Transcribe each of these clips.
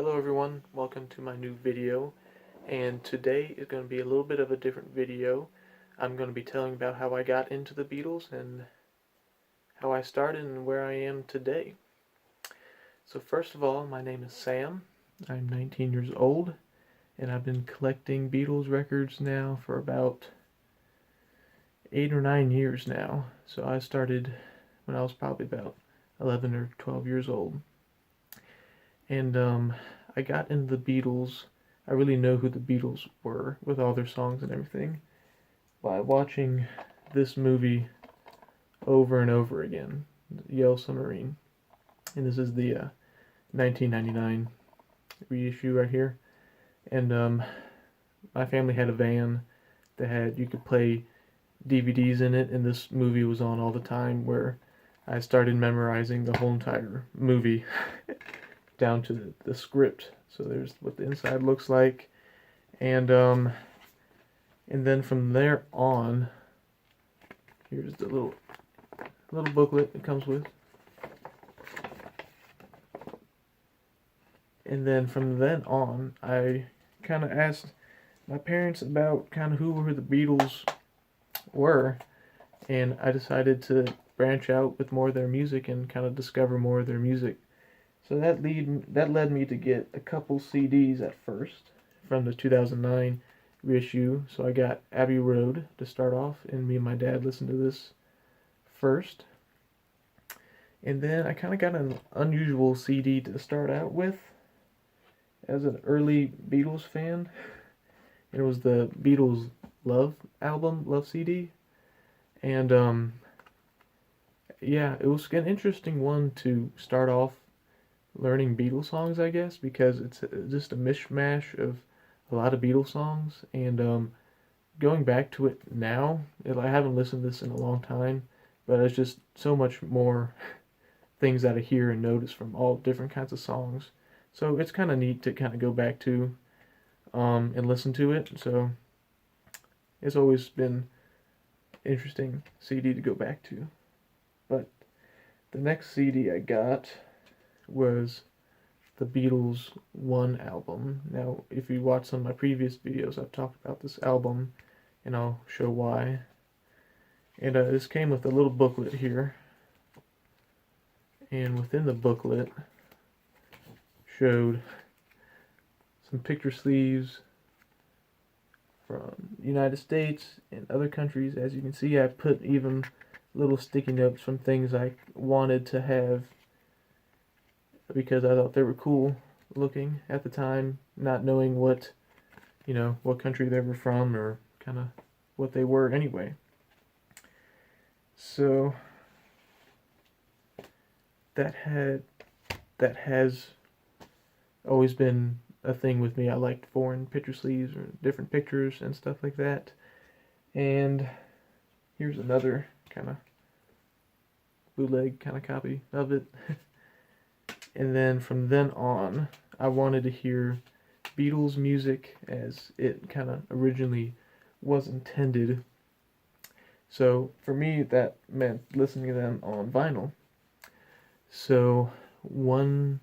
Hello everyone, welcome to my new video, and today is going to be a little bit of a different video. I'm going to be telling about how I got into the Beatles and how I started and where I am today. So first of all, my name is Sam. I'm 19 years old, and I've been collecting Beatles records now for about 8 or 9 years now. So I started when I was probably about 11 or 12 years old. And I got into the Beatles. I really know who the Beatles were with all their songs and everything by watching this movie over and over again, Yellow Submarine. And this is the 1999 reissue right here. And my family had a van that had, you could play DVDs in it, and this movie was on all the time, where I started memorizing the whole entire movie down to the script. So there's what the inside looks like, and then from there on, here's the little booklet it comes with. And then from then on, I kind of asked my parents about kind of who the Beatles were, and I decided to branch out with more of their music and kind of discover more of their music. So that led me to get a couple CDs at first from the 2009 reissue. So I got Abbey Road to start off, and me and my dad listened to this first. And then I kind of got an unusual CD to start out with as an early Beatles fan. It was the Beatles Love album, Love CD. And yeah, it was an interesting one to start off learning Beatles songs, I guess, because it's just a mishmash of a lot of Beatles songs. And going back to it now, I haven't listened to this in a long time, but it's just so much more things that I hear and notice from all different kinds of songs. So it's kind of neat to kind of go back to and listen to it. So it's always been interesting CD to go back to. But the next CD I got was the Beatles One album. Now, if you watch some of my previous videos, I've talked about this album, and I'll show why. And this came with a little booklet here, and within the booklet showed some picture sleeves from the United States and other countries. As you can see, I put even little sticky notes from things I wanted to have because I thought they were cool looking at the time, not knowing what country they were from or kind of what they were anyway. So that has always been a thing with me. I liked foreign picture sleeves or different pictures and stuff like that. And here's another kind of bootleg kind of copy of it. And then from then on, I wanted to hear Beatles music as it kind of originally was intended. So for me, that meant listening to them on vinyl. So one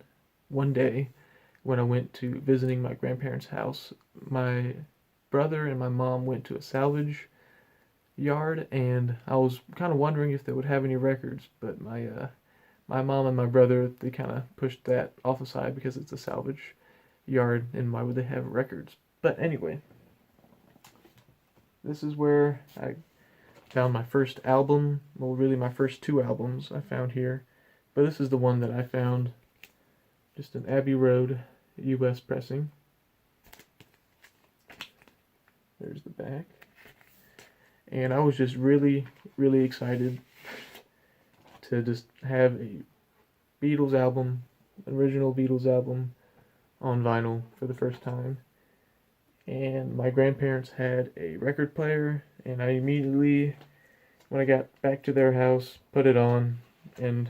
day, when I went to visiting my grandparents' house, my brother and my mom went to a salvage yard, and I was kind of wondering if they would have any records, but my mom and my brother, they kind of pushed that off aside because it's a salvage yard, and why would they have records? But anyway, this is where I found my first album. Well, really my first two albums I found here, but this is the one that I found, just an Abbey Road US pressing. There's the back. And I was just really, really excited to just have a Beatles album, original Beatles album, on vinyl for the first time. And my grandparents had a record player, and I immediately, when I got back to their house, put it on, and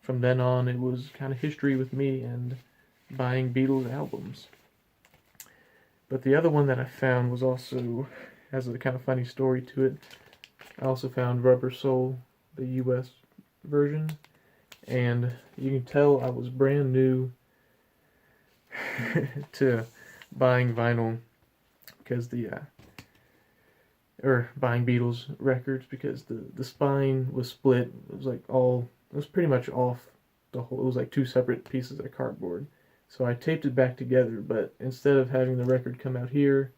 from then on it was kind of history with me and buying Beatles albums. But the other one that I found was also has a kind of funny story to it. I also found Rubber Soul, the US version, and you can tell I was brand new to buying vinyl because or buying Beatles records because the spine was split. It was it was pretty much off the whole. It was like two separate pieces of cardboard. So I taped it back together, but instead of having the record come out here,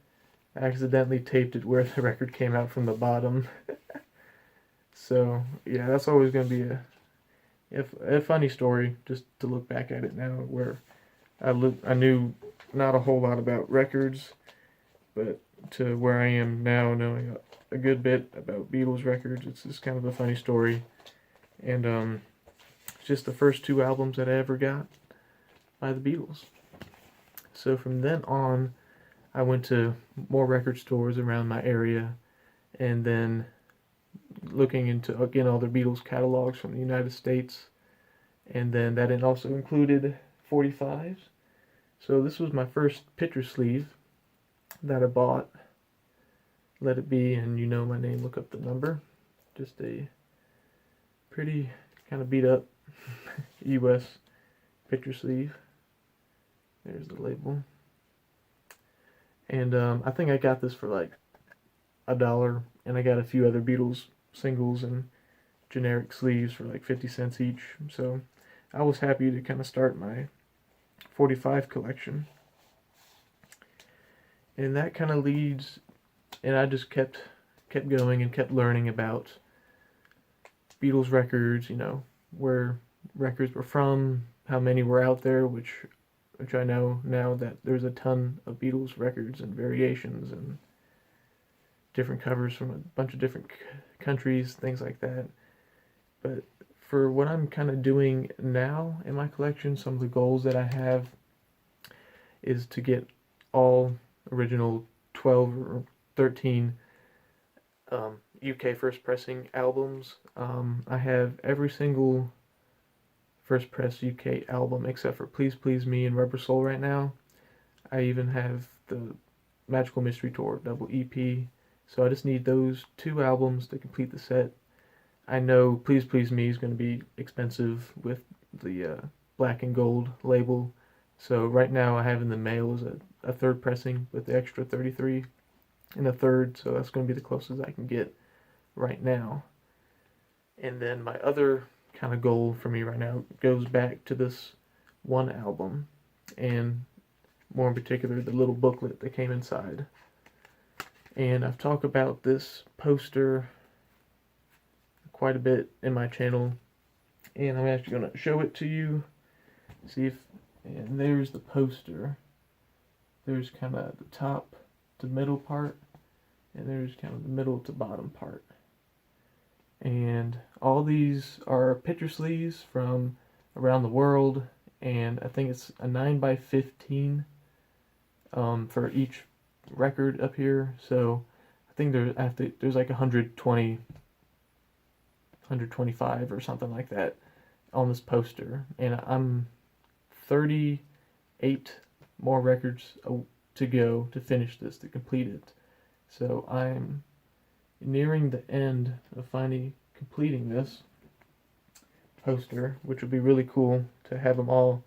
I accidentally taped it where the record came out from the bottom. So yeah, that's always going to be a funny story just to look back at it now, where I knew not a whole lot about records, but to where I am now, knowing a good bit about Beatles records, it's just kind of a funny story. And it's just the first two albums that I ever got by the Beatles. So from then on, I went to more record stores around my area, and then looking into again all the Beatles catalogs from the United States, and then that it also included 45s. So this was my first picture sleeve that I bought. Let it be, and you know my name, look up the number. Just a pretty kind of beat up US picture sleeve. There's the label. And I think I got this for like $1, and I got a few other Beatles singles and generic sleeves for like 50 cents each. So I was happy to kind of start my 45 collection. And that kind of leads, and I just kept going and kept learning about Beatles records, where records were from, how many were out there, which I know now that there's a ton of Beatles records and variations and different covers from a bunch of different countries, things like that. But for what I'm kind of doing now in my collection, some of the goals that I have is to get all original 12 or 13 UK first pressing albums. I have every single first press UK album except for Please Please Me and Rubber Soul right now. I even have the Magical Mystery Tour double EP. So I just need those two albums to complete the set. I know Please Please Me is going to be expensive with the black and gold label. So right now I have in the mail is a third pressing with the extra 33 and a third. So that's going to be the closest I can get right now. And then my other kind of goal for me right now goes back to this one album, and more in particular the little booklet that came inside. And I've talked about this poster quite a bit in my channel, and I'm actually going to show it to you. See if, and there's the poster. There's kind of the top to middle part, and there's kind of the middle to bottom part. And all these are picture sleeves from around the world, and I think it's a 9x15 for each record up here. So I think there's like 120, 125 or something like that on this poster, and I'm 38 more records to go to finish this, to complete it. So I'm nearing the end of finally completing this poster, which would be really cool to have them all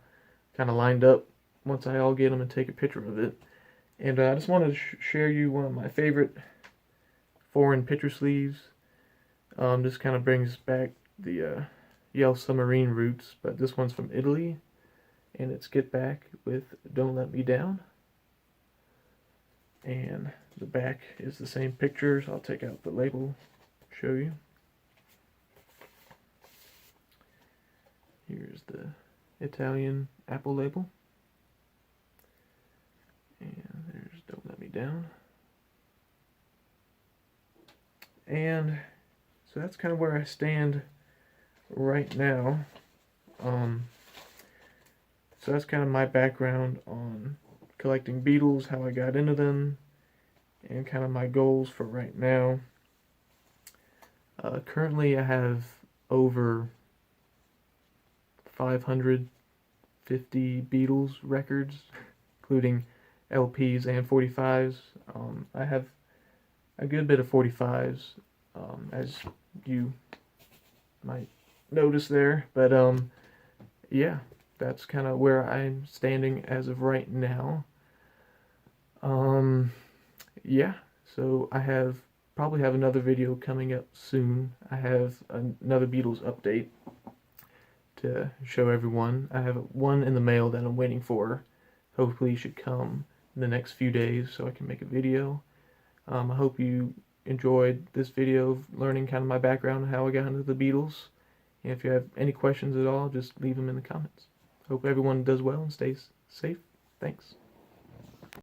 kind of lined up once I all get them and take a picture of it. And I just wanted to share you one of my favorite foreign picture sleeves. This kind of brings back the Yellow Submarine roots, but this one's from Italy, and it's Get Back with Don't Let Me Down. And the back is the same pictures. I'll take out the label, show you. Here's the Italian Apple label. And there's Don't Let Me Down. And so that's kind of where I stand right now. So that's kind of my background on collecting Beatles, how I got into them, and kind of my goals for right now. Currently I have over 550 Beatles records, including LPs and 45s. I have a good bit of 45s, as you might notice there, but yeah, that's kind of where I'm standing as of right now. Yeah, so probably have another video coming up soon. I have another Beatles update to show everyone. I have one in the mail that I'm waiting for. Hopefully it should come in the next few days so I can make a video. I hope you enjoyed this video of learning kind of my background and how I got into the Beatles. And if you have any questions at all, just leave them in the comments. Hope everyone does well and stays safe. Thanks.